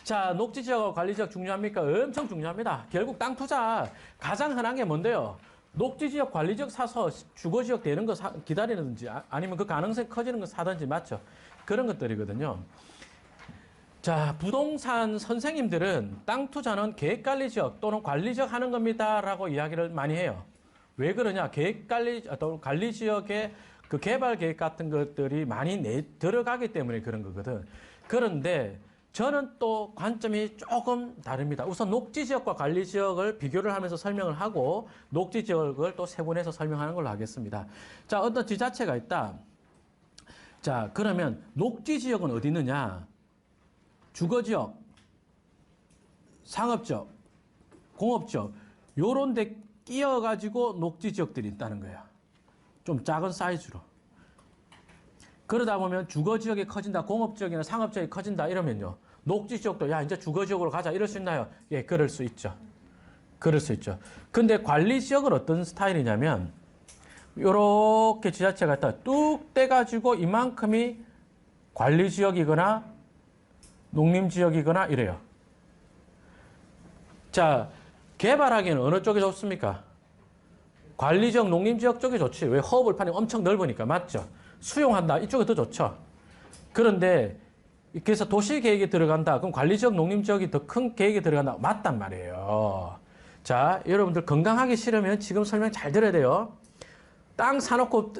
자, 녹지지역, 관리지역 중요합니까? 엄청 중요합니다. 결국 땅 투자 가장 흔한 게 뭔데요? 녹지지역, 관리지역 사서 주거지역 되는 거 기다리는지 아니면 그 가능성이 커지는 거 사든지 맞죠? 그런 것들이거든요. 자, 부동산 선생님들은 땅 투자는 계획관리지역 또는 관리지역 하는 겁니다 라고 이야기를 많이 해요. 왜 그러냐? 계획관리 또는 관리지역의 그 개발 계획 같은 것들이 많이 들어가기 때문에 그런 거거든. 그런데 저는 또 관점이 조금 다릅니다. 우선 녹지지역과 관리지역을 비교를 하면서 설명을 하고 녹지지역을 또 세분해서 설명하는 걸로 하겠습니다. 자, 어떤 지자체가 있다. 자, 그러면 녹지지역은 어디 있느냐? 주거지역, 상업지역, 공업지역 요런 데 끼어가지고 녹지지역들이 있다는 거예요. 좀 작은 사이즈로. 그러다 보면 주거지역이 커진다, 공업지역이나 상업지역이 커진다 이러면요. 녹지지역도 야 이제 주거지역으로 가자 이럴 수 있나요? 예, 그럴 수 있죠. 그럴 수 있죠. 근데 관리지역은 어떤 스타일이냐면 요렇게 지자체가 있다. 뚝 떼가지고 이만큼이 관리지역이거나 농림지역이거나 이래요. 자, 개발하기는 어느 쪽이 좋습니까? 관리지역, 농림지역 쪽이 좋지. 왜? 허브판이 엄청 넓으니까. 맞죠? 수용한다. 이쪽이 더 좋죠. 그런데 그래서 도시계획에 들어간다. 그럼 관리지역, 농림지역이 더 큰 계획에 들어간다. 맞단 말이에요. 자, 여러분들 건강하기 싫으면 지금 설명 잘 들어야 돼요. 땅 사놓고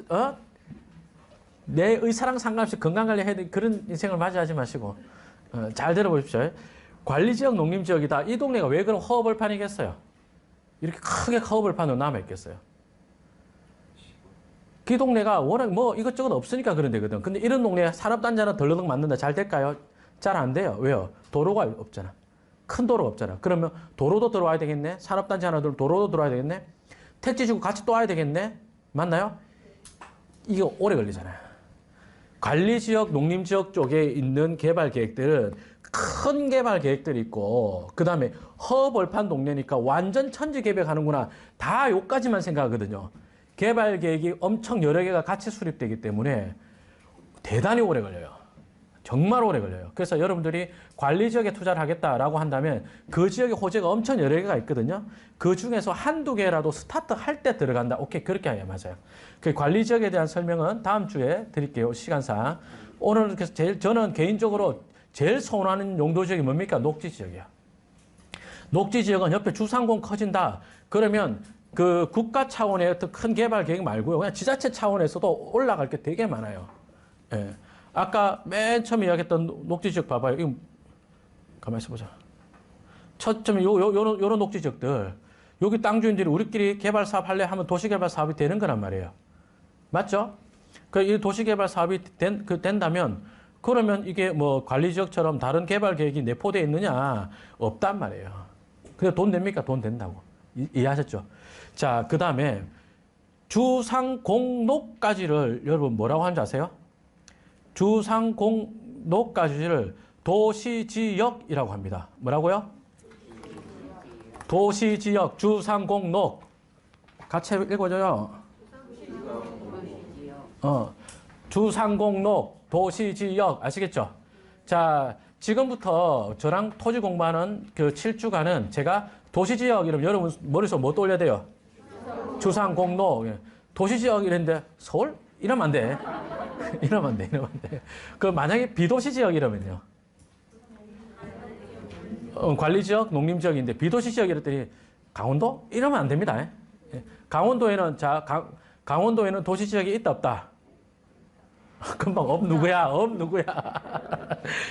내 의사랑 상관없이 건강관리 해야 돼. 그런 인생을 맞이하지 마시고 잘 들어보십시오. 관리지역, 농림지역이다. 이 동네가 왜 그런 허허벌판이겠어요? 이렇게 크게 허허벌판으로 남아있겠어요? 그 동네가 워낙 뭐 이것저것 없으니까 그런 데거든. 근데 이런 동네에 산업단지 하나 덜렁 만든다. 잘 될까요? 잘 안 돼요. 왜요? 도로가 없잖아. 큰 도로가 없잖아. 그러면 도로도 들어와야 되겠네? 산업단지 하나 들면 도로도 들어와야 되겠네? 택지 주고 같이 또 와야 되겠네? 맞나요? 이게 오래 걸리잖아요. 관리지역, 농림지역 쪽에 있는 개발 계획들은 큰 개발 계획들이 있고 그 다음에 허벌판 동네니까 완전 천지 개발하는구나. 다 요까지만 생각하거든요. 개발 계획이 엄청 여러 개가 같이 수립되기 때문에 대단히 오래 걸려요. 정말 오래 걸려요. 그래서 여러분들이 관리지역에 투자를 하겠다라고 한다면 그 지역에 호재가 엄청 여러 개가 있거든요. 그 중에서 한두 개라도 스타트 할 때 들어간다. 오케이, 그렇게 해야 맞아요. 그 관리지역에 대한 설명은 다음 주에 드릴게요. 시간상. 오늘 그래서 저는 개인적으로 제일 선호하는 용도지역이 뭡니까? 녹지지역이야. 녹지지역은 옆에 주상공 커진다. 그러면 그 국가 차원의 어떤 큰 개발 계획 말고요. 그냥 지자체 차원에서도 올라갈 게 되게 많아요. 예. 아까 맨 처음에 이야기했던 녹지지역 봐봐요. 이거 가만히 있어보자. 처음에 요런 녹지지역들. 여기 땅 주인들이 우리끼리 개발 사업 할래 하면 도시개발 사업이 되는 거란 말이에요. 맞죠? 이 도시개발 사업이 된다면 그러면 이게 뭐 관리지역처럼 다른 개발 계획이 내포되어 있느냐? 없단 말이에요. 근데 돈 됩니까? 돈 된다고. 이해하셨죠? 자, 그 다음에 주상공록까지를 여러분 뭐라고 하는지 아세요? 주상공록까지를 도시지역이라고 합니다. 뭐라고요? 도시지역, 주상공록. 같이 읽어줘요. 주상공록, 도시지역. 아시겠죠? 자, 지금부터 저랑 토지 공부하는 그 7주간은 제가 도시지역 이러면 여러분 머릿속에 뭐 떠올려야 돼요? 주상공록. 도시지역 이랬는데 서울? 이러면 안 돼. 이러면 안 돼. 이러면 안 돼. 그 만약에 비도시지역 이러면요. 관리지역, 농림지역인데 비도시지역 이랬더니 강원도? 이러면 안 됩니다. 강원도에는 강원도에는 도시지역이 있다 없다? 금방 누구야? 누구야?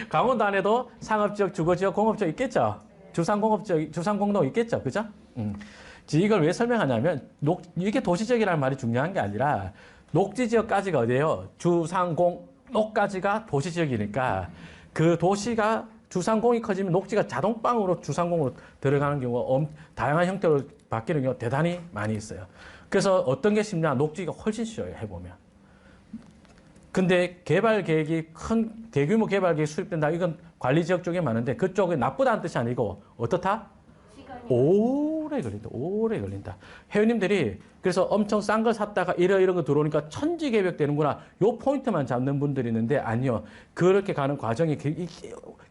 강원도 안에도 상업지역, 주거지역, 공업지역 있겠죠? 주상공업지역, 주상공록 있겠죠? 그죠? 이걸 왜 설명하냐면 이게 도시지역이라는 말이 중요한 게 아니라 녹지지역까지가 어디예요? 주상공록까지가 도시지역이니까 그 도시가 주상공이 커지면 녹지가 자동방으로 주상공으로 들어가는 경우가 다양한 형태로 바뀌는 경우가 대단히 많이 있어요. 그래서 어떤 게 쉽냐? 녹지가 훨씬 쉬워요. 해보면. 근데 개발 계획이 큰 대규모 개발 계획이 수립된다. 이건 관리지역 쪽에 많은데 그쪽이 나쁘다는 뜻이 아니고 어떻다? 오래 걸린다. 오래 걸린다. 회원님들이 그래서 엄청 싼 걸 샀다가 이런 거 들어오니까 천지개벽 되는구나. 요 포인트만 잡는 분들이 있는데 아니요. 그렇게 가는 과정이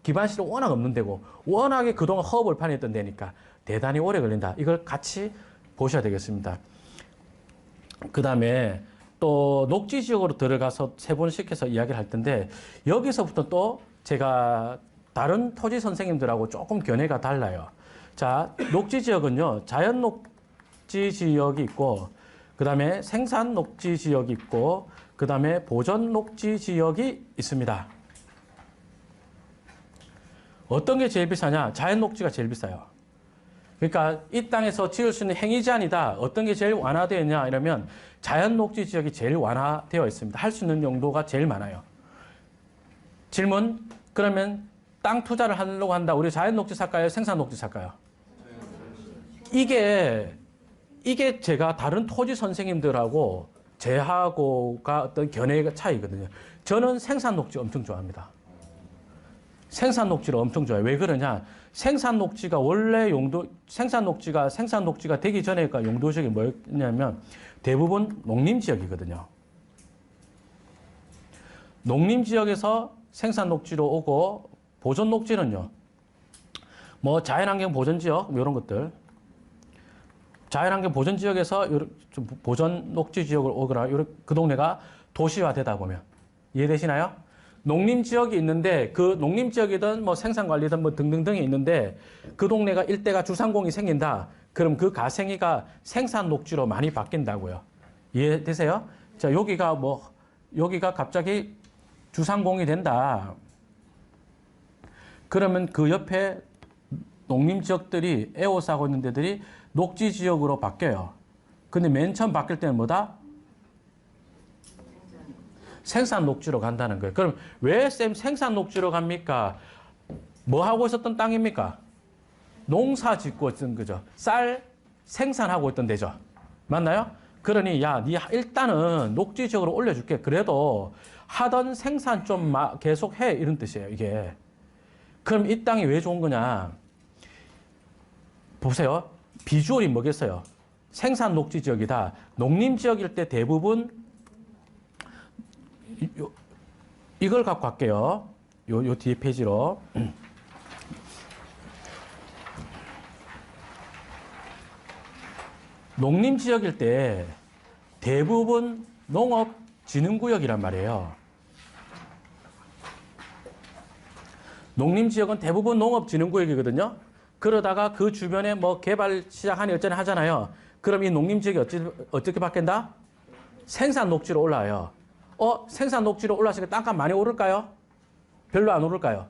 기반시는 워낙 없는 데고 워낙에 그동안 허업을 판했던 데니까 대단히 오래 걸린다. 이걸 같이 보셔야 되겠습니다. 그 다음에 또 녹지 지역으로 들어가서 세분시켜서 이야기를 할 텐데 여기서부터 또 제가 다른 토지 선생님들하고 조금 견해가 달라요. 자, 녹지 지역은요, 자연 녹지 지역이 있고, 그 다음에 생산 녹지 지역이 있고, 그 다음에 보전 녹지 지역이 있습니다. 어떤 게 제일 비싸냐? 자연 녹지가 제일 비싸요. 그러니까 이 땅에서 지을 수 있는 행위 제한이다. 어떤 게 제일 완화되어 있냐? 이러면 자연 녹지 지역이 제일 완화되어 있습니다. 할 수 있는 용도가 제일 많아요. 질문? 그러면 땅 투자를 하려고 한다. 우리 자연 녹지 살까요? 생산 녹지 살까요? 이게 제가 다른 토지 선생님들하고 제하고가 어떤 견해의 차이거든요. 저는 생산 녹지 엄청 좋아합니다. 생산 녹지를 엄청 좋아해요. 왜 그러냐? 생산 녹지가 원래 생산 녹지가 되기 전에가 용도적이 뭐였냐면 대부분 농림 지역이거든요. 농림 지역에서 생산 녹지로 오고 보존 녹지는요. 뭐 자연환경 보전 지역 이런 것들. 자연환경 보전 지역에서 보전 녹지 지역을 오거나 그 동네가 도시화되다 보면 이해되시나요? 농림 지역이 있는데 그 농림 지역이든 뭐 생산 관리든 뭐 등등등이 있는데 그 동네가 일대가 주상공이 생긴다. 그럼 그 가생이가 생산 녹지로 많이 바뀐다고요. 이해되세요? 자, 여기가 갑자기 주상공이 된다. 그러면 그 옆에 농림 지역들이 에워싸고 있는 데들이 녹지 지역으로 바뀌어요. 근데 맨 처음 바뀔 때는 뭐다? 생산 녹지로 간다는 거예요. 그럼 왜 생산 녹지로 갑니까? 뭐 하고 있었던 땅입니까? 농사 짓고 있던 거죠. 쌀 생산하고 있던 데죠. 맞나요? 그러니 야, 니 일단은 녹지 지역으로 올려줄게. 그래도 하던 생산 좀 계속해. 이런 뜻이에요. 이게. 그럼 이 땅이 왜 좋은 거냐? 보세요. 비주얼이 뭐겠어요? 생산 녹지 지역이다. 농림 지역일 때 대부분 이걸 갖고 갈게요. 요 뒤에 페이지로. 농림 지역일 때 대부분 농업진흥구역이란 말이에요. 농림 지역은 대부분 농업진흥구역이거든요. 그러다가 그 주변에 뭐 개발 시작하니 어쩌나 하잖아요. 그럼 이 농림 지역이 어떻게 바뀐다? 생산 녹지로 올라와요. 생산 녹지로 올라왔으니까 땅값 많이 오를까요? 별로 안 오를까요?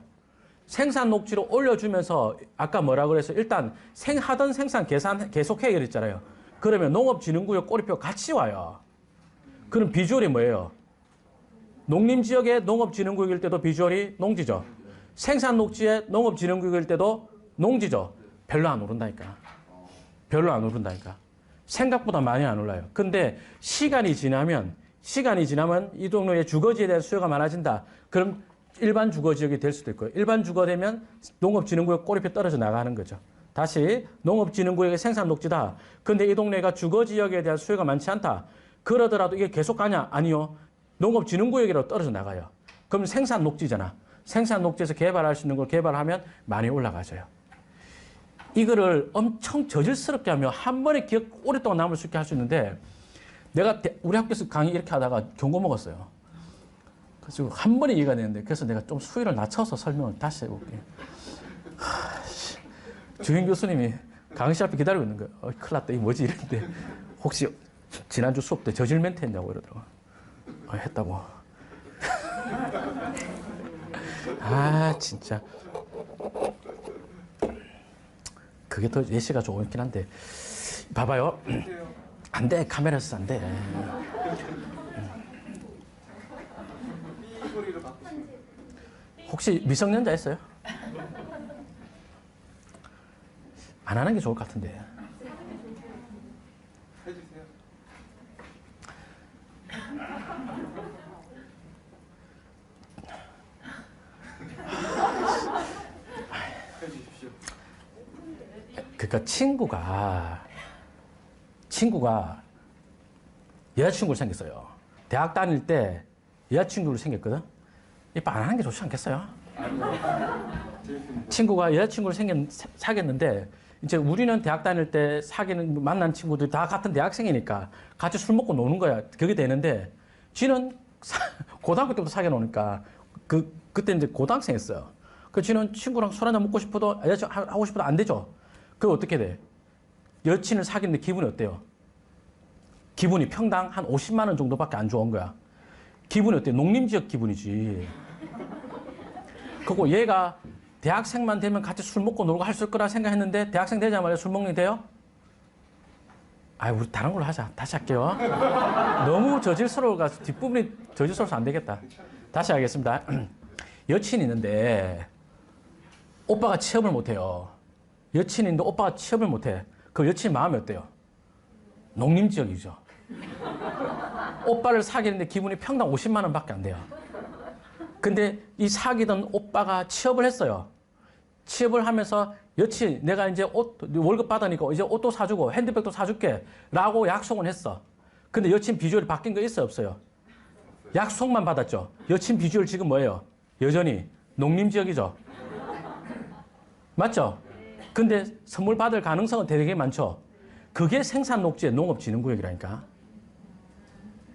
생산 녹지로 올려주면서 아까 뭐라 그래서 일단 하던 생산 계속해 그랬잖아요. 그러면 농업진흥구역 꼬리표 같이 와요. 그럼 비주얼이 뭐예요? 농림 지역의 농업진흥구역일 때도 비주얼이 농지죠. 생산 녹지의 농업진흥구역일 때도 농지죠. 별로 안 오른다니까. 별로 안 오른다니까. 생각보다 많이 안 올라요. 근데 시간이 지나면 이 동네의 주거지에 대한 수요가 많아진다. 그럼 일반 주거지역이 될 수도 있고요. 일반 주거되면 농업진흥구역 꼬리표 떨어져 나가는 거죠. 다시 농업진흥구역의 생산 녹지다. 근데 이 동네가 주거지역에 대한 수요가 많지 않다. 그러더라도 이게 계속 가냐? 아니요. 농업진흥구역이라도 떨어져 나가요. 그럼 생산 녹지잖아. 생산 녹지에서 개발할 수 있는 걸 개발하면 많이 올라가져요. 이거를 엄청 저질스럽게 하면 한 번에 기억 오랫동안 남을 수 있게 할 수 있는데 내가 우리 학교에서 강의 이렇게 하다가 경고 먹었어요. 그래서 한 번에 이해가 되는데 그래서 내가 좀 수위를 낮춰서 설명을 다시 해볼게요. 주임 교수님이 강의실 앞에 기다리고 있는 거예요. 큰일 났다. 이게 뭐지? 이랬는데 혹시 지난주 수업 때 저질 멘트 했냐고 이러더라고요. 했다고. 진짜. 그게 더 예시가 좋긴 한데. 봐봐요. 안 돼. 카메라에서 안 돼. 혹시 미성년자 있어요? 안 하는 게 좋을 것 같은데. 해주세요. 해주십시오. 그러니까 친구가 여자친구를 생겼어요. 대학 다닐 때 여자친구를 생겼거든. 이거 안 하는 게 좋지 않겠어요? 친구가 여자친구를 사귀었는데 이제 우리는 대학 다닐 때 만난 친구들이 다 같은 대학생이니까 같이 술 먹고 노는 거야. 그게 되는데 지는 고등학교 때부터 사귀어 놓으니까 그때 이제 고등학생이었어요. 그 지는 친구랑 술 한잔 먹고 싶어도 여자친구 하고 싶어도 안 되죠. 그럼 어떻게 돼? 여친을 사귀는데 기분이 어때요? 기분이 평당 한 50만 원 정도밖에 안 좋은 거야. 기분이 어때요? 농림지역 기분이지. 그리고 얘가 대학생만 되면 같이 술 먹고 놀고 할 수 있을 거라 생각했는데 대학생 되자마자 술 먹는 게 돼요? 우리 다른 걸로 하자. 다시 할게요. 너무 저질스러워가지고 뒷부분이 저질스러워서 안 되겠다. 다시 하겠습니다. 여친이 있는데 오빠가 취업을 못해요. 여친이 있는데 오빠가 취업을 못해. 그 여친 마음이 어때요? 농림지역이죠. 오빠를 사귀는데 기분이 평당 50만 원밖에 안 돼요. 근데 이 사귀던 오빠가 취업을 했어요. 취업을 하면서 여친 내가 이제 월급 받으니까 이제 옷도 사주고 핸드백도 사줄게 라고 약속은 했어. 근데 여친 비주얼이 바뀐 거 있어요 없어요? 약속만 받았죠. 여친 비주얼 지금 뭐예요? 여전히 농림지역이죠. 맞죠? 근데 선물 받을 가능성은 되게 많죠. 그게 생산녹지의 농업진흥구역이라니까.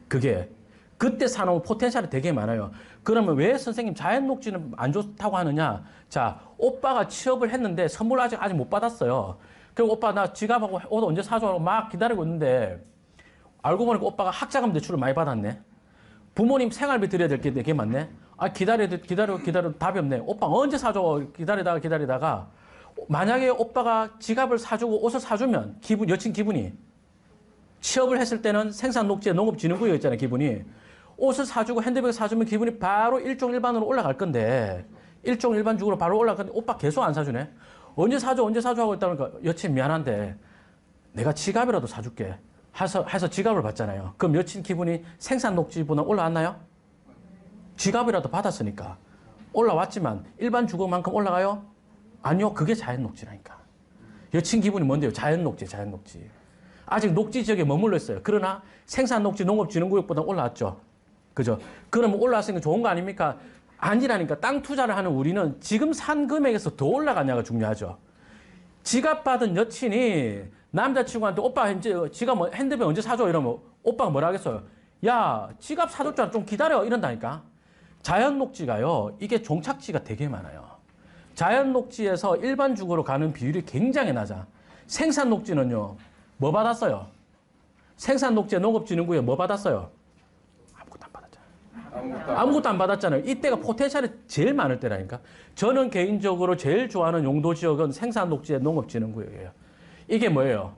그게 그때 사놓은 포텐셜이 되게 많아요. 그러면 왜 선생님 자연녹지는 안 좋다고 하느냐? 자, 오빠가 취업을 했는데 선물 아직 못 받았어요. 그리고 오빠 나 지갑하고 옷 언제 사줘? 막 기다리고 있는데 알고 보니까 오빠가 학자금 대출을 많이 받았네. 부모님 생활비 드려야 될 게 되게 많네. 기다려 답이 없네. 오빠 언제 사줘? 기다리다가 만약에 오빠가 지갑을 사주고 옷을 사주면 여친 기분이 취업을 했을 때는 생산녹지의 농업진흥구역이었잖아요. 기분이 옷을 사주고 핸드백 사주면 기분이 바로 일종일반으로 올라갈 건데 일종일반죽으로 바로 올라갈 건데 오빠 계속 안 사주네. 언제 사줘 하고 있다니까 여친 미안한데 내가 지갑이라도 사줄게 해서 지갑을 받잖아요. 그럼 여친 기분이 생산녹지보다 올라왔나요? 지갑이라도 받았으니까 올라왔지만 일반 주거만큼 올라가요? 아니요. 그게 자연녹지라니까. 여친 기분이 뭔데요? 자연녹지. 아직 녹지 지역에 머물러 있어요. 그러나 생산녹지 농업진흥구역보다 올라왔죠. 그죠? 그러면 올라왔으니까 좋은 거 아닙니까? 아니라니까. 땅 투자를 하는 우리는 지금 산 금액에서 더 올라가냐가 중요하죠. 지갑 받은 여친이 남자친구한테 오빠 핸드백 언제 사줘? 이러면 오빠가 뭐라 하겠어요? 야, 지갑 사줬잖아. 좀 기다려. 이런다니까. 자연녹지가요. 이게 종착지가 되게 많아요. 자연녹지에서 일반죽으로 가는 비율이 굉장히 낮아. 생산녹지는요. 뭐 받았어요? 생산녹지의 농업진흥구역에 뭐 받았어요? 아무것도 안 받았잖아요. 아무것도 안 받았잖아요. 이때가 포텐셜이 제일 많을 때라니까. 저는 개인적으로 제일 좋아하는 용도지역은 생산녹지의 농업진흥구역이에요. 이게 뭐예요?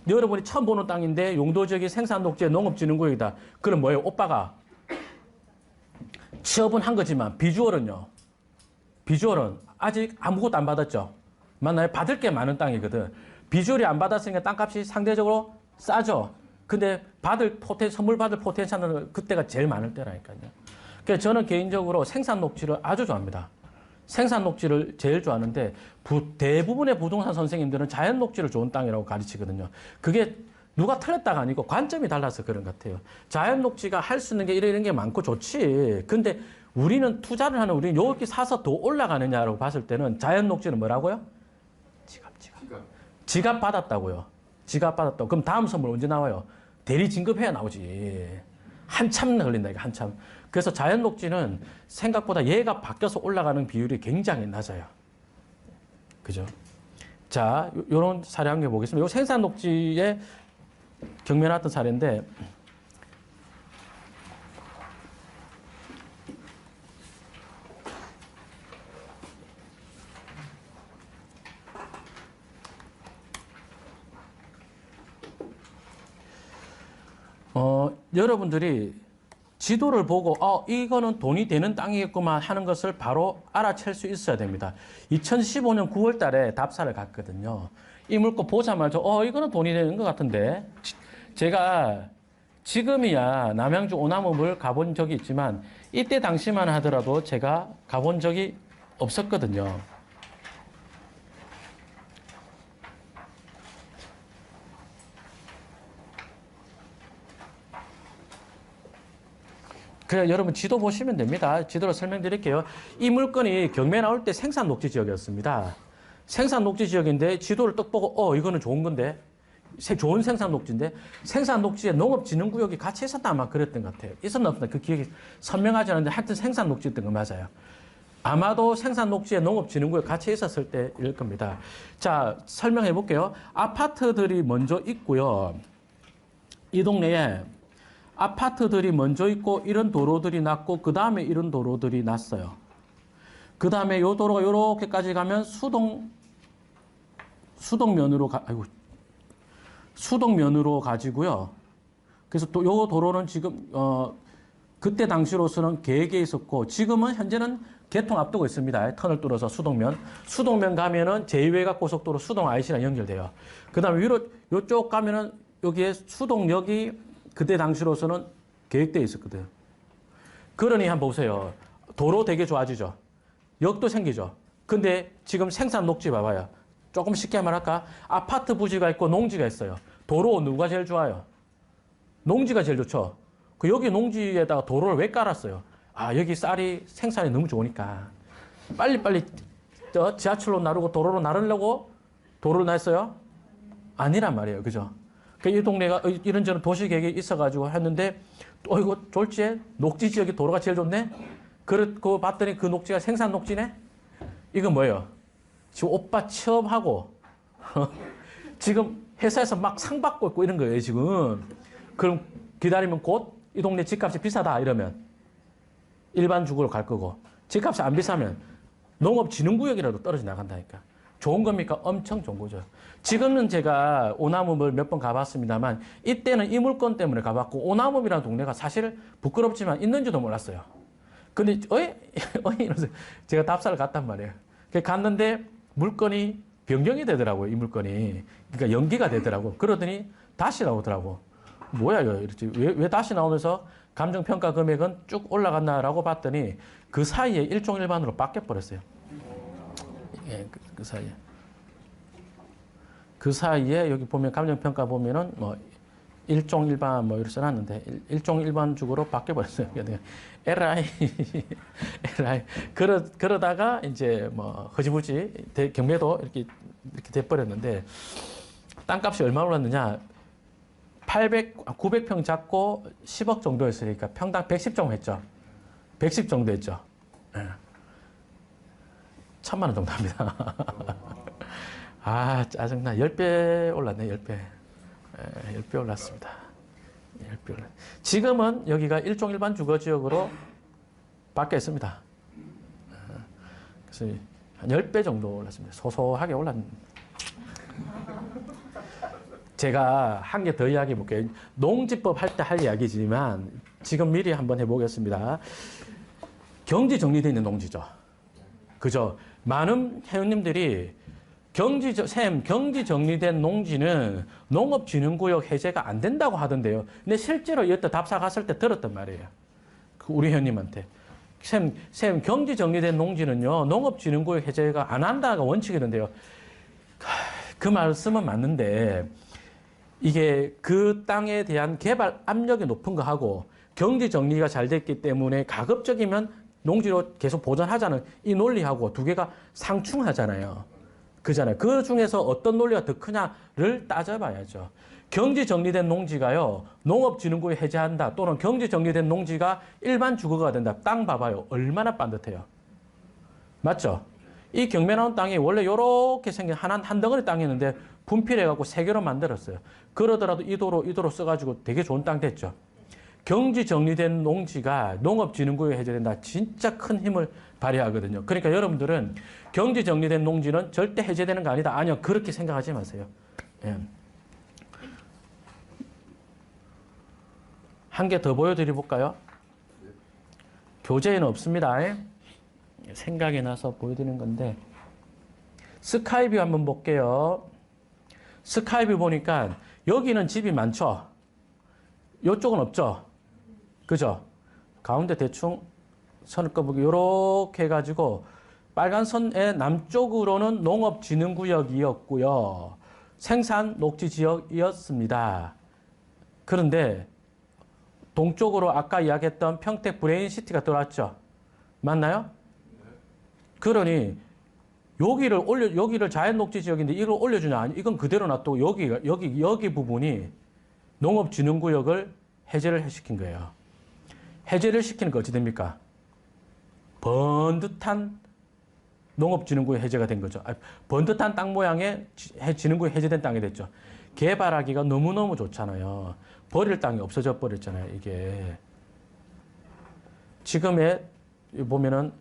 여러분이 처음 보는 땅인데 용도지역이 생산녹지의 농업진흥구역이다. 그럼 뭐예요? 오빠가 취업은 한 거지만 비주얼은 아직 아무것도 안 받았죠. 맞나요? 받을 게 많은 땅이거든. 비주얼이 안 받았으니까 땅값이 상대적으로 싸죠. 근데 선물 받을 포텐셜은 그때가 제일 많을 때라니까요. 그래서 저는 개인적으로 생산녹지를 아주 좋아합니다. 생산녹지를 제일 좋아하는데 대부분의 부동산 선생님들은 자연녹지를 좋은 땅이라고 가르치거든요. 그게 누가 틀렸다가 아니고 관점이 달라서 그런 것 같아요. 자연녹지가 할 수 있는 게 이런 게 많고 좋지. 근데 우리는 여기 사서 더 올라가느냐라고 봤을 때는 자연녹지는 뭐라고요? 지갑 받았다고요. 지갑 받았다고. 그럼 다음 선물 언제 나와요? 대리 진급해야 나오지. 한참 걸린다, 이게 한참. 그래서 자연녹지는 생각보다 얘가 바뀌어서 올라가는 비율이 굉장히 낮아요. 그죠? 자, 요런 사례 한 개 보겠습니다. 요 생산녹지에 경매나왔던 사례인데, 여러분들이 지도를 보고 이거는 돈이 되는 땅이겠구만 하는 것을 바로 알아챌 수 있어야 됩니다. 2015년 9월 달에 답사를 갔거든요. 이 물건 보자마자 이거는 돈이 되는 것 같은데 제가 지금이야 남양주 오나무을 가본 적이 있지만 이때 당시만 하더라도 제가 가본 적이 없었거든요. 그래 여러분 지도 보시면 됩니다. 지도로 설명드릴게요. 이 물건이 경매 나올 때 생산 녹지 지역이었습니다. 생산 녹지 지역인데 지도를 딱 보고 이거는 좋은 건데 좋은 생산 녹지인데 생산 녹지에 농업진흥구역이 같이 있었나 아마 그랬던 것 같아요. 있었나 없나 그 기억이 선명하지 않은데 하여튼 생산 녹지였던 거 맞아요. 아마도 생산 녹지에 농업진흥구역 같이 있었을 때일 겁니다. 자 설명해 볼게요. 아파트들이 먼저 있고요. 이 동네에 아파트들이 먼저 있고 이런 도로들이 났고 그 다음에 이런 도로들이 났어요. 그 다음에 요 도로가 요렇게까지 가면 수동면으로 가지고요. 그래서 또 요 도로는 지금 그때 당시로서는 계획에 있었고 지금은 현재는 개통 앞두고 있습니다. 터널 뚫어서 수동면 가면은 제2외곽 고속도로 수동 IC랑 연결돼요. 그다음에 위로 요쪽 가면은 여기에 수동역이 그때 당시로서는 계획되어 있었거든요. 그러니 한번 보세요. 도로 되게 좋아지죠. 역도 생기죠. 근데 지금 생산 녹지 봐봐요. 조금 쉽게 말할까? 아파트 부지가 있고 농지가 있어요. 도로 누가 제일 좋아요? 농지가 제일 좋죠. 여기 농지에다가 도로를 왜 깔았어요? 여기 쌀이 생산이 너무 좋으니까. 빨리빨리 지하철로 나르고 도로로 나르려고 도로를 냈어요? 아니란 말이에요. 그죠? 이 동네가 이런저런 도시계획이 있어가지고 했는데, 이거 졸지에 녹지 지역이 도로가 제일 좋네? 그렇고 봤더니 그 녹지가 생산 녹지네? 이건 뭐예요? 지금 오빠 취업하고, 지금 회사에서 막 상 받고 있고 이런 거예요, 지금. 그럼 기다리면 곧 이 동네 집값이 비싸다 이러면 일반 주거로 갈 거고, 집값이 안 비싸면 농업진흥구역이라도 떨어져 나간다니까. 좋은 겁니까? 엄청 좋은 거죠. 지금은 제가 오남읍을 몇 번 가봤습니다만 이때는 이 물건 때문에 가봤고 오남읍이라는 동네가 사실 부끄럽지만 있는지도 몰랐어요. 근데 이러면서 제가 답사를 갔단 말이에요. 갔는데 물건이 변경이 되더라고요. 이 물건이. 그러니까 연기가 되더라고. 그러더니 다시 나오더라고. 뭐야 이거 이렇지. 왜 다시 나오면서 감정평가 금액은 쭉 올라갔나라고 봤더니 그 사이에 일종일반으로 바뀌어버렸어요. 예, 그 사이에. 그 사이에 여기 보면 감정평가 보면은 뭐 일종일반 뭐 이렇게 써놨는데 일종일반적으로 바뀌어버렸어요. LI 그러다가 이제 뭐 허지부지 경매도 이렇게 돼버렸는데 땅값이 얼마 올랐느냐? 900평 잡고 10억 정도 했으니까 평당 110 정도 했죠. 110 정도 했죠. 예. 1,000만 원 정도 합니다. 짜증나. 10배 올랐네, 10배. 10배 올랐습니다. 10배 올랐. 지금은 여기가 일종일반 주거지역으로 바뀌었습니다. 그래서 한 10배 정도 올랐습니다. 소소하게 올랐는데. 제가 한 개 더 이야기해 볼게요. 농지법 할 때 할 이야기지만 지금 미리 한번 해보겠습니다. 경지 정리되어 있는 농지죠. 그죠? 많은 회원님들이 경지 정리된 농지는 농업진흥구역 해제가 안 된다고 하던데요. 근데 실제로 이때 답사 갔을 때 들었단 말이에요. 우리 회원님한테. 경지 정리된 농지는요, 농업진흥구역 해제가 안 한다가 원칙이던데요. 그 말씀은 맞는데, 이게 그 땅에 대한 개발 압력이 높은 거 하고 경지 정리가 잘 됐기 때문에 가급적이면 농지로 계속 보존하자는 이 논리하고 두 개가 상충하잖아요. 그잖아요. 그 중에서 어떤 논리가 더 크냐를 따져봐야죠. 경지 정리된 농지가요, 농업진흥구역 해제한다 또는 경지 정리된 농지가 일반 주거가 된다. 땅 봐봐요. 얼마나 반듯해요. 맞죠? 이 경매 나온 땅이 원래 이렇게 생긴 한 덩어리 땅이었는데 분필해갖고 3개로 만들었어요. 그러더라도 이 도로 써가지고 되게 좋은 땅 됐죠. 경지 정리된 농지가 농업진흥구역 해제된다. 진짜 큰 힘을 발휘하거든요. 그러니까 여러분들은 경지 정리된 농지는 절대 해제되는 거 아니다. 아니요. 그렇게 생각하지 마세요. 예. 한 개 더 보여드려 볼까요? 교재에는 없습니다. 생각이 나서 보여드리는 건데 스카이뷰 한번 볼게요. 스카이뷰 보니까 여기는 집이 많죠. 이쪽은 없죠. 그죠? 가운데 대충 선을 꺼보기 이렇게 해가지고 빨간 선의 남쪽으로는 농업진흥구역이었고요. 생산 녹지지역이었습니다. 그런데 동쪽으로 아까 이야기했던 평택 브레인시티가 들어왔죠. 맞나요? 그러니 여기를 자연녹지 지역인데 이걸 올려주냐? 아니, 이건 그대로 놔두고 여기 부분이 농업진흥구역을 해제를 시킨 거예요. 해제를 시키는 거 어찌 됩니까? 번듯한 농업진흥구역 해제가 된 거죠. 번듯한 땅 모양의 진흥구역 해제된 땅이 됐죠. 개발하기가 너무너무 좋잖아요. 버릴 땅이 없어져 버렸잖아요, 이게. 지금의 보면은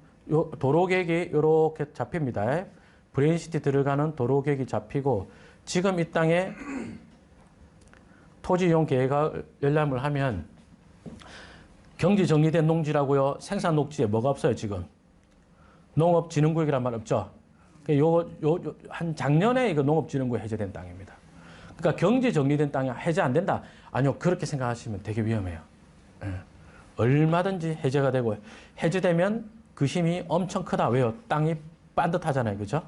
도로 계획이 이렇게 잡힙니다. 브레인시티 들어가는 도로 계획이 잡히고 지금 이 땅에 토지 이용 계획을 열람을 하면 경지 정리된 농지라고요. 생산 녹지에 뭐가 없어요, 지금. 농업진흥구역이란 말 없죠. 한 작년에 이거 농업진흥구역 해제된 땅입니다. 그러니까 경지 정리된 땅이 해제 안 된다. 아니요, 그렇게 생각하시면 되게 위험해요. 얼마든지 해제가 되고 해제되면 그 힘이 엄청 크다. 왜요? 땅이 반듯하잖아요, 그죠?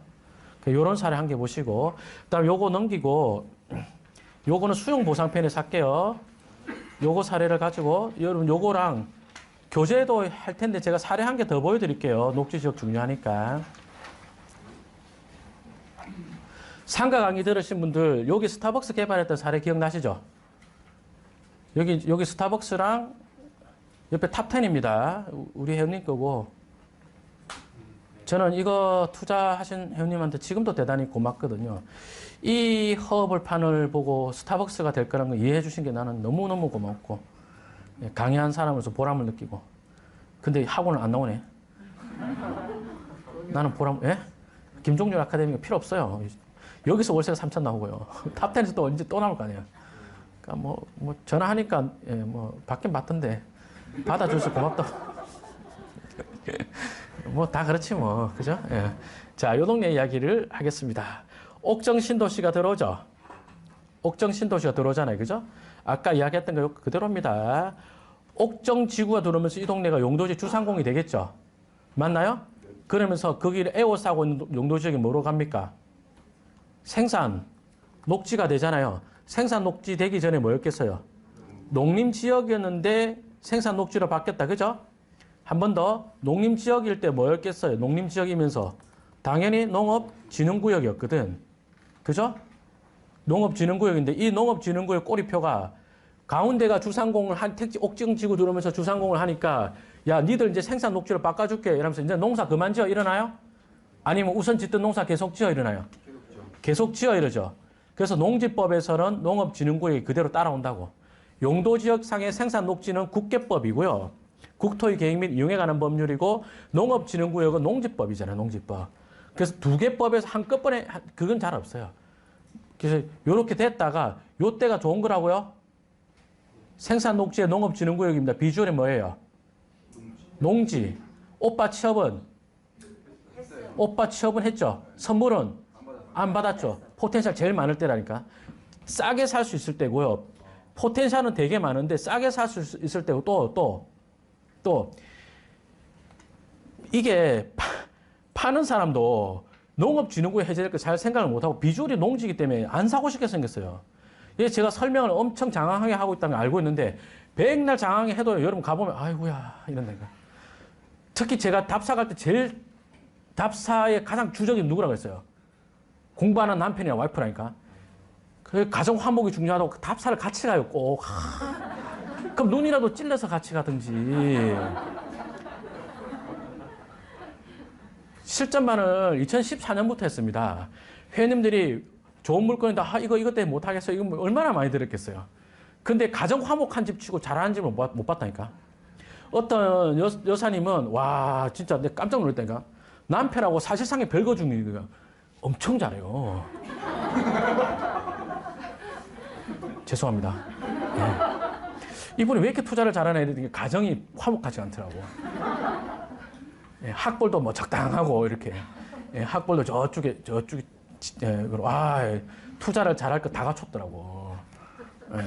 이런 사례 한 개 보시고, 그다음 요거 넘기고, 요거는 수용보상편에 살게요. 요거 사례를 가지고 여러분 요거랑 교재도 할 텐데 제가 사례 한 개 더 보여드릴게요. 녹지지역 중요하니까. 상가 강의 들으신 분들 여기 스타벅스 개발했던 사례 기억나시죠? 여기 스타벅스랑 옆에 탑10입니다. 우리 회원님 거고. 저는 이거 투자하신 회원님한테 지금도 대단히 고맙거든요. 이 허브판을 보고 스타벅스가 될 거라는 걸 이해해 주신 게 나는 너무너무 고맙고 강의한 사람으로서 보람을 느끼고. 근데 학원을 안 나오네. 나는 예? 김종률 아카데미가 필요 없어요. 여기서 월세가 3천 나오고요. 탑10에서 또 언제 또 나올 거 아니에요. 그러니까 뭐 전화하니까 예, 뭐 받긴 받던데 받아줘서 고맙다고. 뭐 다 그렇지 뭐 그죠? 예. 자, 요 동네 이야기를 하겠습니다. 옥정 신도시가 들어오죠. 옥정 신도시가 들어오잖아요, 그죠? 아까 이야기했던 거 그대로입니다. 옥정 지구가 들어오면서 이 동네가 용도지 주상공이 되겠죠. 맞나요? 그러면서 거기를 에워싸고 있는 용도 지역이 뭐로 갑니까? 생산 녹지가 되잖아요. 생산 녹지 되기 전에 뭐였겠어요? 농림 지역이었는데 생산 녹지로 바뀌었다, 그죠? 한 번 더 농림 지역일 때 뭐였겠어요? 농림 지역이면서 당연히 농업진흥구역이었거든, 그죠? 농업진흥구역인데 이 농업진흥구역 꼬리표가 가운데가 주상공을 한 택지 옥정지구 들어오면서 주상공을 하니까 야, 니들 이제 생산 녹지로 바꿔줄게 이러면서 이제 농사 그만 지어 일어나요? 아니면 우선 짓던 농사 계속 지어 일어나요? 계속 지어 이러죠. 그래서 농지법에서는 농업진흥구역이 그대로 따라온다고. 용도지역상의 생산 녹지는 국계법이고요. 국토의 계획 및 이용에 관한 법률이고 농업진흥구역은 농지법이잖아요. 농지법. 그래서 두 개 법에서 한꺼번에 그건 잘 없어요. 그래서 이렇게 됐다가 요때가 좋은 거라고요. 생산 녹지의 농업진흥구역입니다. 비주얼이 뭐예요? 농지. 오빠 취업은 했죠. 선물은 안 받았죠. 포텐셜 제일 많을 때라니까. 싸게 살 수 있을 때고요. 포텐셜은 되게 많은데 싸게 살 수 있을 때고 또 이게 파는 사람도 농업진흥구역 해제될 거 잘 생각을 못하고 비주얼이 농지이기 때문에 안 사고 싶게 생겼어요. 이게 제가 설명을 엄청 장황하게 하고 있다는 걸 알고 있는데 백날 장황하게 해도 여러분 가보면 아이고야 이런다니까. 특히 제가 답사 갈 때 제일 답사의 가장 주적이 누구라고 했어요? 공부하는 남편이랑 와이프라니까. 그 가정 화목이 중요하다고 그 답사를 같이 가요, 꼭. 그럼 눈이라도 찔러서 같이 가든지. 실전반을 2014년부터 했습니다. 회원님들이 좋은 물건이다. 이것 때문에 못하겠어. 이거 뭐 얼마나 많이 들었겠어요. 근데 가정 화목한 집 치고 잘하는 집을 못 봤다니까. 어떤 여사님은 와 진짜 내가 깜짝 놀랐다니까. 남편하고 사실상의 별거 중이니까 엄청 잘해요. 죄송합니다. 네. 이분이 왜 이렇게 투자를 잘하나 했더니 가정이 화목하지 않더라고. 예, 학벌도 뭐 적당하고 이렇게. 예, 학벌도 저쪽에 예, 와 투자를 잘할 거 다 갖췄더라고. 예.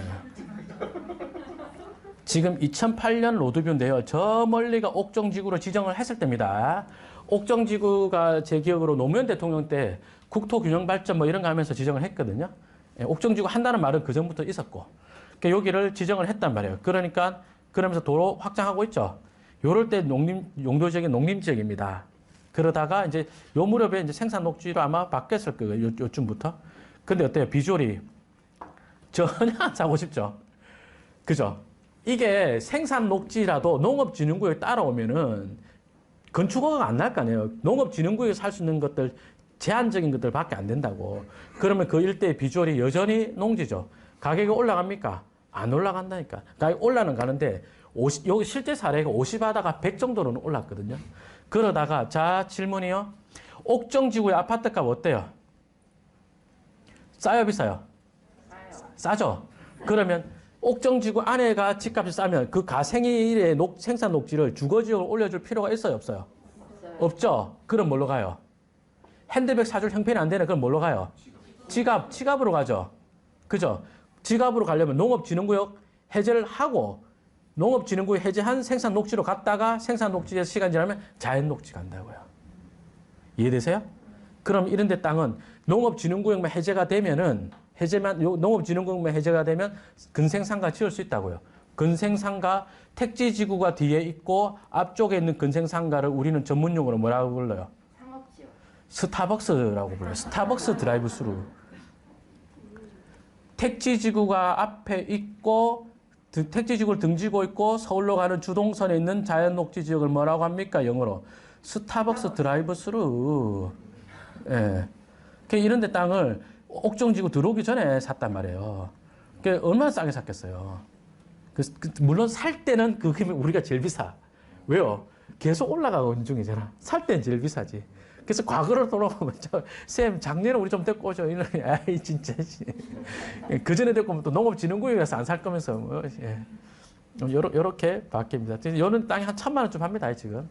지금 2008년 로드뷰인데요. 저 멀리가 옥정지구로 지정을 했을 때입니다. 옥정지구가 제 기억으로 노무현 대통령 때 국토균형발전 뭐 이런 거 하면서 지정을 했거든요. 예, 옥정지구 한다는 말은 그 전부터 있었고. 그러니까 여기를 지정을 했단 말이에요. 그러니까 그러면서 도로 확장하고 있죠. 요럴 때 용도지역이 농림지역입니다. 그러다가 이제 요 무렵에 이제 생산 녹지로 아마 바뀌었을 거예요. 요쯤부터. 근데 어때요? 비주얼이 전혀 안 사고 싶죠. 그죠? 이게 생산 녹지라도 농업진흥구역에 따라오면은 건축허가가 안 날 거 아니에요. 농업진흥구역에 살 수 있는 것들, 제한적인 것들밖에 안 된다고. 그러면 그 일대의 비주얼이 여전히 농지죠. 가격이 올라갑니까? 안 올라간다니까. 가격이 올라는 가는데 여기 실제 사례가 50하다가 100 정도로는 올랐거든요. 그러다가 자 질문이요. 옥정지구의 아파트값 어때요? 싸요 비싸요? 싸죠. 그러면 옥정지구 안에가 집값이 싸면 그 가생일의 생산 녹지를 주거지역으로 올려줄 필요가 있어요 없어요? 없죠. 그럼 뭘로 가요? 핸드백 사줄 형편이 안 되네. 그럼 뭘로 가요? 지갑으로 가죠. 그죠? 지갑으로 가려면 농업진흥구역 해제를 하고 농업진흥구역 해제한 생산 녹지로 갔다가 생산 녹지에서 시간 지나면 자연 녹지 간다고요. 이해되세요? 그럼 이런 데 땅은 농업진흥구역만 해제가 되면은 농업진흥구역만 해제가 되면 근생상가 지을 수 있다고요. 근생상가 택지지구가 뒤에 있고 앞쪽에 있는 근생상가를 우리는 전문용어로 뭐라고 불러요? 상업지역. 스타벅스라고 불러요. 스타벅스 드라이브 스루. 택지지구가 앞에 있고 택지지구를 등지고 있고 서울로 가는 주동선에 있는 자연녹지지역을 뭐라고 합니까? 영어로. 스타벅스 드라이브 스루. 예. 이런 데 땅을 옥정지구 들어오기 전에 샀단 말이에요. 얼마나 싸게 샀겠어요. 물론 살 때는 그게 우리가 제일 비싸. 왜요? 계속 올라가고 있는 중이잖아. 살 때는 제일 비싸지. 그래서 과거로 돌아보면 쌤 작년에 우리 좀 데리고 오죠. 이러니 아이 진짜 그 전에 데리고 오면 또 농업진흥구역에서 안 살 거면서 뭐, 예. 요렇게 바뀝니다. 요는 땅이 한 1,000만 원쯤 합니다 지금.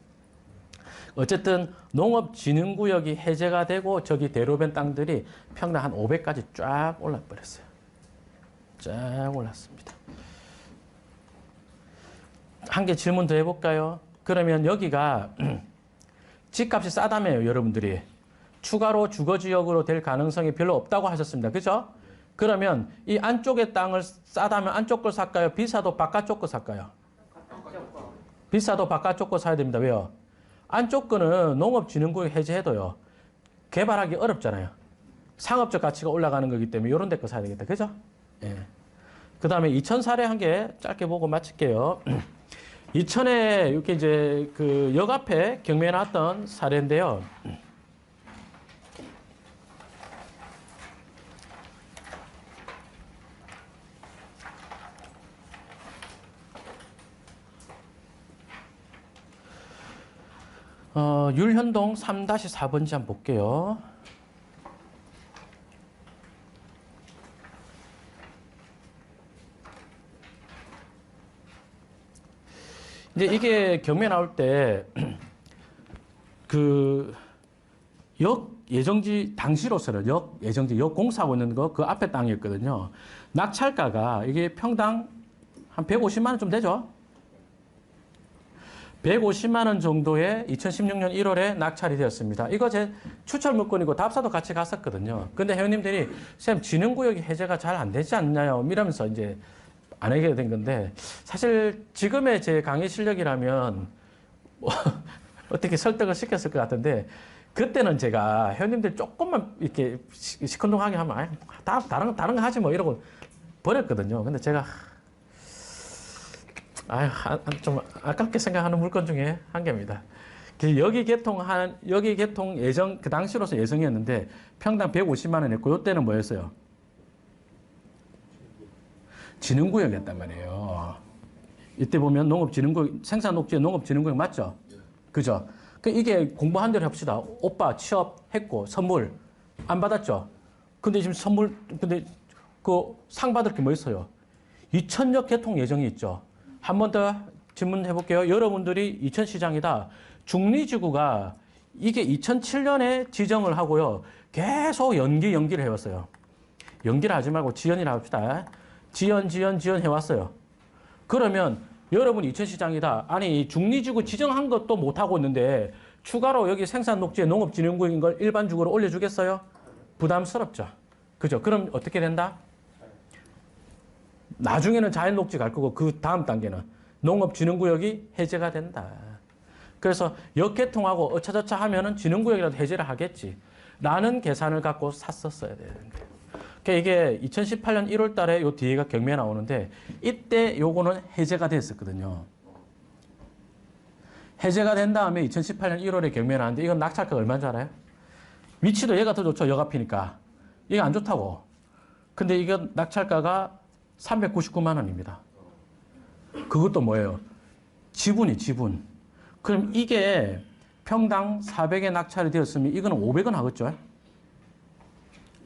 어쨌든 농업진흥구역이 해제가 되고 저기 대로변 땅들이 평당 한 500까지 쫙 올라버렸어요. 쫙 올랐습니다. 한 개 질문 더 해볼까요? 그러면 여기가 집값이 싸다며요, 여러분들이. 추가로 주거지역으로 될 가능성이 별로 없다고 하셨습니다. 그죠? 그러면 이 안쪽의 땅을 싸다면 안쪽 걸 살까요? 비싸도 바깥쪽 거 살까요? 비싸도 바깥쪽 거 사야 됩니다. 왜요? 안쪽 거는 농업진흥구역 해제해도요. 개발하기 어렵잖아요. 상업적 가치가 올라가는 거기 때문에 이런 데 거 사야 되겠다. 그죠? 예. 그 다음에 이천 사례 한 개 짧게 보고 마칠게요. 이천에 이렇게 이제 그 역 앞에 경매에 나왔던 사례인데요. 율현동 3-4번지 한번 볼게요. 이제 이게 경매 나올 때 그 역 예정지 당시로서는 역 예정지 역 공사하고 있는 거 그 앞에 땅이었거든요. 낙찰가가 이게 평당 한 150만 원 좀 되죠. 150만 원 정도에 2016년 1월에 낙찰이 되었습니다. 이거 제 추철 물건이고 답사도 같이 갔었거든요. 근데 회원님들이 쌤 진흥구역이 해제가 잘 안 되지 않나요? 이러면서 이제 안 하게 된 건데 사실 지금의 제 강의 실력이라면 뭐 어떻게 설득을 시켰을 것 같은데 그때는 제가 회원님들 조금만 이렇게 시큰둥하게 하면 다른 거 하지 뭐 이러고 버렸거든요. 근데 제가 좀 아깝게 생각하는 물건 중에 한 개입니다. 여기 개통 예정, 그 당시로서 예정이었는데 평당 150만 원 했고, 이때는 뭐였어요? 진흥구역이었단 말이에요. 이때 보면 농업진흥구역, 생산녹지의 농업진흥구역 맞죠? 그죠? 이게 공부한 대로 합시다. 오빠 취업했고, 선물 안 받았죠? 근데 지금 근데 그 상 받을 게 뭐 있어요? 2000역 개통 예정이 있죠? 한 번 더 질문해 볼게요. 여러분들이 이천시장이다. 중리지구가 이게 2007년에 지정을 하고요. 계속 연기를 해왔어요. 연기를 하지 말고 지연이라 합시다. 지연 해왔어요. 그러면 여러분이 이천시장이다. 아니 중리지구 지정한 것도 못하고 있는데 추가로 여기 생산녹지의 농업진흥구역인 걸 일반적으로 올려주겠어요? 부담스럽죠. 그죠? 그럼 어떻게 된다? 나중에는 자연녹지 갈 거고 그 다음 단계는 농업진흥구역이 해제가 된다. 그래서 역계통하고 어차저차 하면은 진흥구역이라도 해제를 하겠지. 라는 계산을 갖고 샀었어야 되는 거예요. 그러니까 이게 2018년 1월 달에 요 뒤에가 경매 나오는데 이때 요거는 해제가 됐었거든요. 해제가 된 다음에 2018년 1월에 경매 나왔는데 이건 낙찰가가 얼마인 줄 알아요? 위치도 얘가 더 좋죠. 역 앞이니까. 이게 안 좋다고. 근데 이건 낙찰가가 399만 원입니다. 그것도 뭐예요? 지분. 그럼 이게 평당 400에 낙찰이 되었으면 이거는 500원 하겠죠?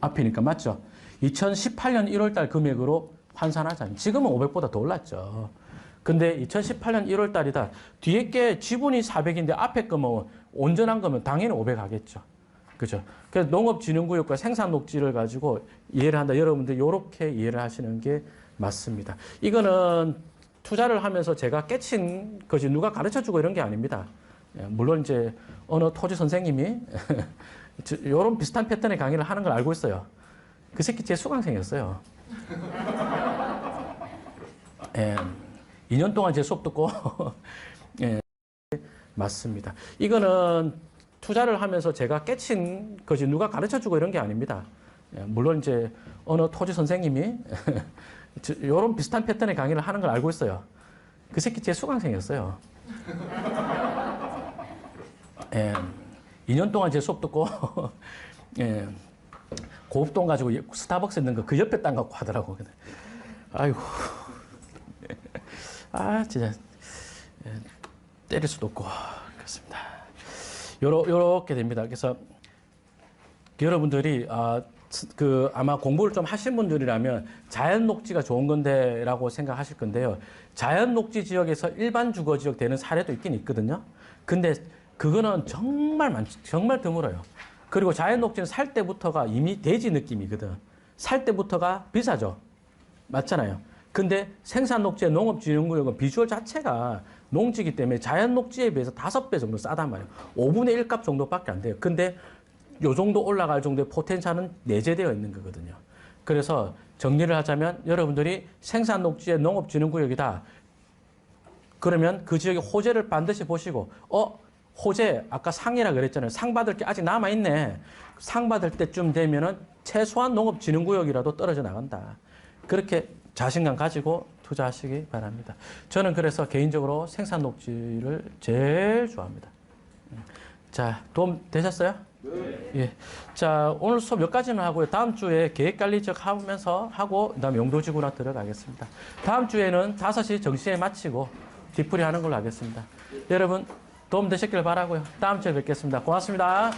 앞이니까 맞죠? 2018년 1월 달 금액으로 환산하자면 지금은 500보다 더 올랐죠. 근데 2018년 1월 달이다. 뒤에 게 지분이 400인데 앞에 거면 온전한 거면 당연히 500 하겠죠. 그죠? 그래서 농업진흥구역과 생산녹지를 가지고 이해를 한다. 여러분들 이렇게 이해를 하시는 게 맞습니다. 이거는 투자를 하면서 제가 깨친 것이 누가 가르쳐주고 이런 게 아닙니다. 물론 이제 어느 토지 선생님이 이런 비슷한 패턴의 강의를 하는 걸 알고 있어요. 그 새끼 제 수강생이었어요. 2년 동안 제 수업 듣고 맞습니다. 이거는 투자를 하면서 제가 깨친 것이 누가 가르쳐주고 이런 게 아닙니다. 물론 이제 어느 토지 선생님이 이런 비슷한 패턴의 강의를 하는 걸 알고 있어요. 그 새끼 제 수강생이었어요. 2년 동안 제 수업 듣고 고급돈 가지고 스타벅스 있는 거 그 옆에 땅 갖고 하더라고. 아이고. 아, 진짜. 때릴 수도 없고. 그렇습니다. 요렇게 됩니다. 그래서 여러분들이, 아마 공부를 좀 하신 분들이라면 자연 녹지가 좋은 건데라고 생각하실 건데요. 자연 녹지 지역에서 일반 주거 지역 되는 사례도 있긴 있거든요. 근데 그거는 정말 드물어요. 그리고 자연 녹지는 살 때부터가 이미 대지 느낌이거든. 살 때부터가 비싸죠. 맞잖아요. 근데 생산 녹지의 농업진흥구역은 비주얼 자체가 농지이기 때문에 자연 녹지에 비해서 5배 정도 싸단 말이에요. 5분의 1 값 정도밖에 안 돼요. 근데 요 정도 올라갈 정도의 포텐셜은 내재되어 있는 거거든요. 그래서 정리를 하자면 여러분들이 생산 녹지의 농업진흥구역이다. 그러면 그 지역의 호재를 반드시 보시고, 호재, 아까 상이라 그랬잖아요. 상 받을 게 아직 남아있네. 상 받을 때쯤 되면은 최소한 농업진흥구역이라도 떨어져 나간다. 그렇게 자신감 가지고 투자하시기 바랍니다. 저는 그래서 개인적으로 생산 녹지를 제일 좋아합니다. 자, 도움 되셨어요? 네. 예. 자, 오늘 수업 여기까지는 하고요. 다음 주에 계획관리적 하면서 하고, 그 다음에 용도지구나 들어가겠습니다. 다음 주에는 5시 정시에 마치고 뒤풀이 하는 걸로 하겠습니다. 여러분, 도움 되셨길 바라고요. 다음 주에 뵙겠습니다. 고맙습니다.